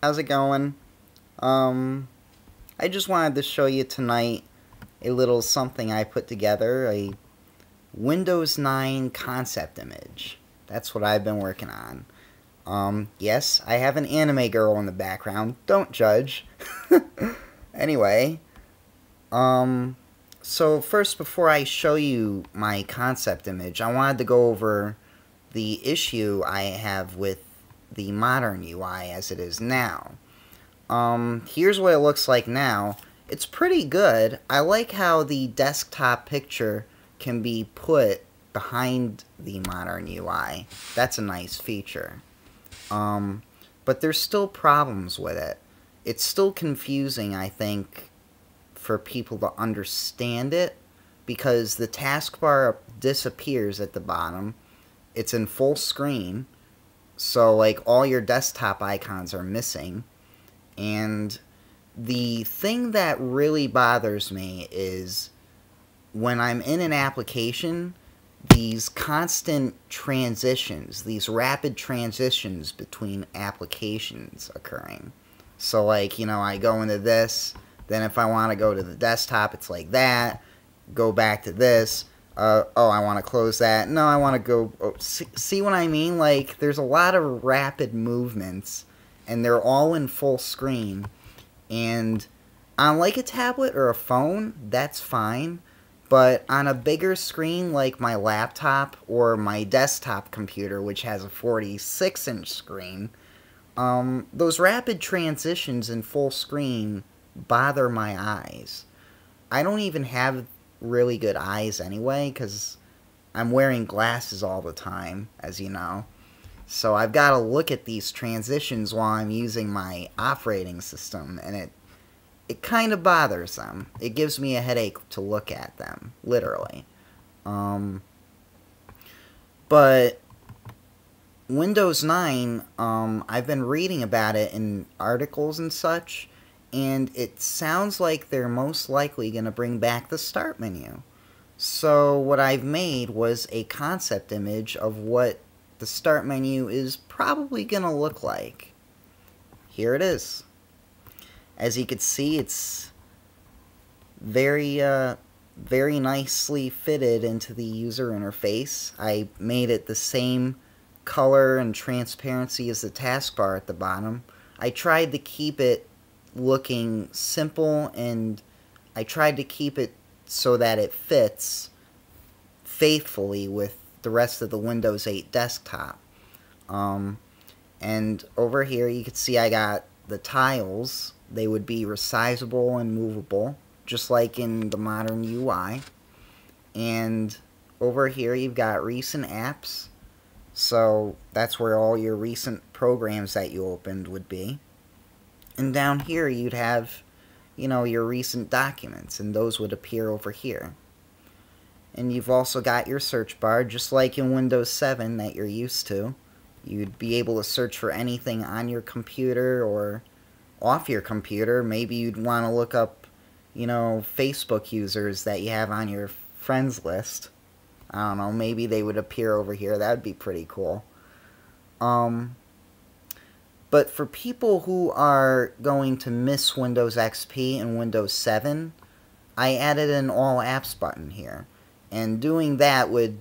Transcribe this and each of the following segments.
how's it going? I just wanted to show you tonight a little something I put together, a Windows 9 concept image. That's what I've been working on. Yes, I have an anime girl in the background. Don't judge. Anyway, so first, before I show you my concept image, I wanted to go over the issue I have with the modern UI as it is now. Here's what it looks like now. It's pretty good. I like how the desktop picture can be put behind the modern UI. That's a nice feature. But there's still problems with it. It's still confusing, I think, for people to understand it, because the taskbar disappears at the bottom. It's in full screen, so like all your desktop icons are missing. And the thing that really bothers me is when I'm in an application, these constant transitions, these rapid transitions between applications occurring. So like, I go into this, then if I want to go to the desktop, it's like that, go back to this, oh, I want to close that, no, I want to go, see what I mean? Like, there's a lot of rapid movements, and they're all in full screen, and on like a tablet or a phone, that's fine, but on a bigger screen like my laptop or my desktop computer, which has a 46-inch screen, those rapid transitions in full screen bother my eyes. I don't even have really good eyes anyway, because I'm wearing glasses all the time, as you know. So I've got to look at these transitions while I'm using my operating system, and it kind of bothers them. It gives me a headache to look at them, literally. But Windows 9, I've been reading about it in articles and such, and it sounds like they're most likely going to bring back the start menu. So what I've made was a concept image of what the start menu is probably going to look like. Here it is. As you can see, it's very nicely fitted into the user interface. I made it the same color and transparency as the taskbar at the bottom. I tried to keep it looking simple, and I tried to keep it so that it fits faithfully with the rest of the Windows 8 desktop. And over here you can see I got the tiles. They would be resizable and movable, just like in the modern UI. And over here you've got recent apps, so that's where all your recent programs that you opened would be. And down here you'd have, your recent documents, and those would appear over here. And you've also got your search bar, just like in Windows 7 that you're used to. You'd be able to search for anything on your computer or off your computer. Maybe you'd want to look up, Facebook users that you have on your friends list. I don't know, maybe they would appear over here. That would be pretty cool. But for people who are going to miss Windows XP and Windows 7, I added an All Apps button here. And doing that would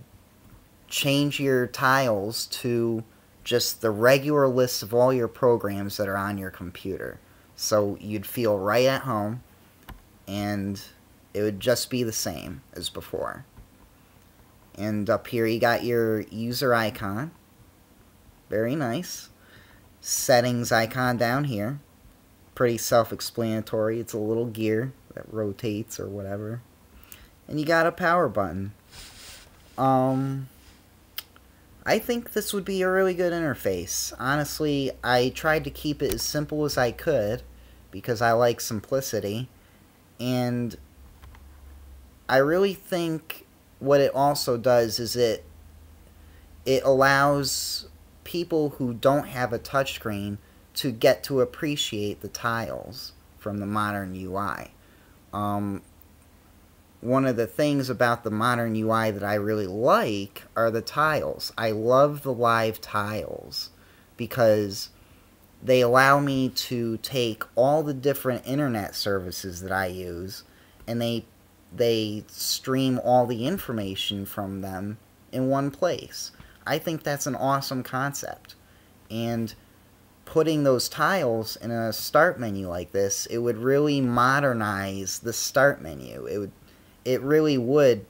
change your tiles to just the regular list of all your programs that are on your computer. So you'd feel right at home, and it would just be the same as before. And up here you got your user icon. Very nice. Settings icon down here. Pretty self-explanatory. It's a little gear that rotates or whatever. And you got a power button. I think this would be a really good interface. Honestly, I tried to keep it as simple as I could because I like simplicity. And I really think what it also does is it allows people who don't have a touchscreen to get to appreciate the tiles from the modern UI. One of the things about the modern UI that I really like are the tiles. I love the live tiles because they allow me to take all the different internet services that I use, and they stream all the information from them in one place. I think that's an awesome concept. And putting those tiles in a start menu like this, it would really modernize the start menu. It really would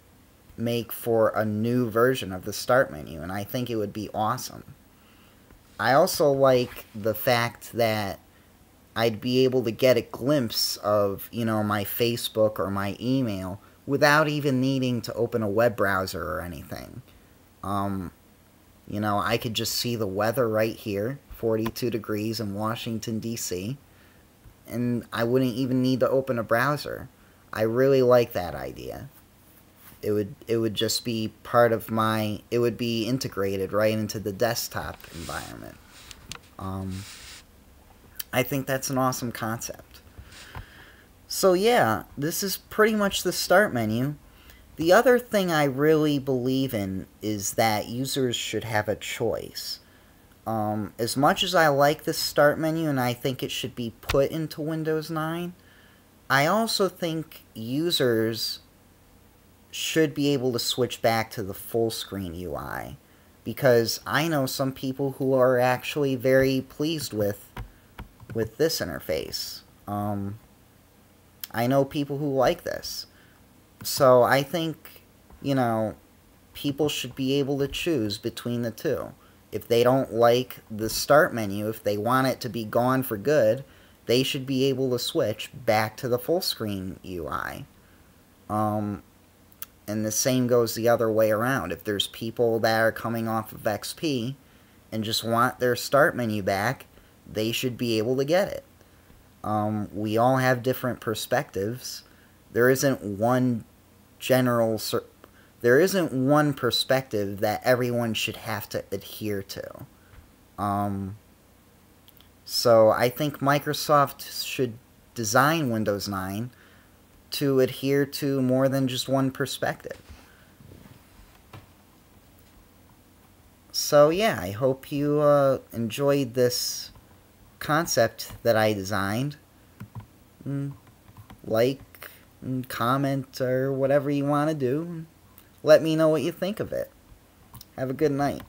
make for a new version of the start menu, and I think it would be awesome. I also like the fact that I'd be able to get a glimpse of, my Facebook or my email without even needing to open a web browser or anything. I could just see the weather right here, 42 degrees in Washington, D.C., and I wouldn't even need to open a browser. I really like that idea. It would just be part of it would be integrated right into the desktop environment. I think that's an awesome concept. So yeah, this is pretty much the start menu. The other thing I really believe in is that users should have a choice. As much as I like this start menu and I think it should be put into Windows 9, I also think users should be able to switch back to the full screen UI, because I know some people who are actually very pleased with this interface. I know people who like this. So I think, people should be able to choose between the two. If they don't like the start menu, if they want it to be gone for good, they should be able to switch back to the full screen UI. And the same goes the other way around. If there's people that are coming off of XP and just want their start menu back, they should be able to get it. We all have different perspectives. There isn't one perspective that everyone should have to adhere to. So I think Microsoft should design Windows 9 to adhere to more than just one perspective. So yeah, I hope you enjoyed this concept that I designed. Like, comment, or whatever you want to do. Let me know what you think of it. Have a good night.